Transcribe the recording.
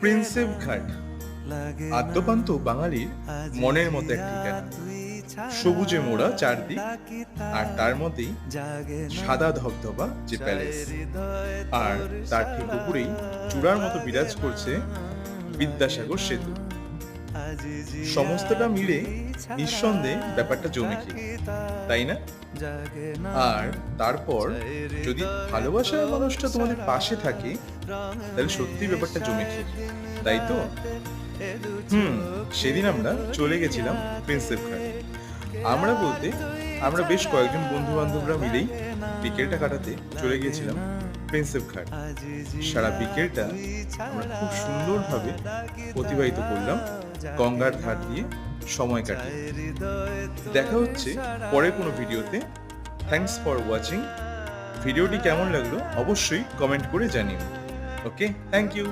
Prinsep ঘাট আদ্যপান্ত বাঙালির মনের মতো এক ঠিকানা। সবুজে মোড়া চারদিক, আর তার মধ্যেই সাদা ধবধবা যে প্যালেস, আর তার ঠিক উপরেই চূড়ার মতো বিরাজ করছে বিদ্যাসাগর সেতু। সমস্তটা মিলে নিঃসন্দেহে ব্যাপারটা জমেছে, তাই না? আর তারপর যদি ভালোবাসার মানুষটা তোমাদের পাশে থাকে, তাহলে সত্যি ব্যাপারটা জমেছে, তাই তো? সেদিন আমরা চলে গেছিলাম প্রিন্সেপ ঘাট। আমরা বলতে আমরা বেশ কয়েকজন বন্ধু বান্ধবরা মিলেই বিকেলটা কাটাতে চলে গিয়েছিলাম প্রিন্সেপ ঘাট। সারা বিকেলটা আমরা খুব সুন্দরভাবে অতিবাহিত করলাম গঙ্গার ধার দিয়ে সময় কাটিয়ে। দেখা হচ্ছে পরের কোনো ভিডিওতে। Thanks for watching. ভিডিওটি কেমন লাগলো অবশ্যই কমেন্ট করে জানিও। ওকে, থ্যাংক ইউ।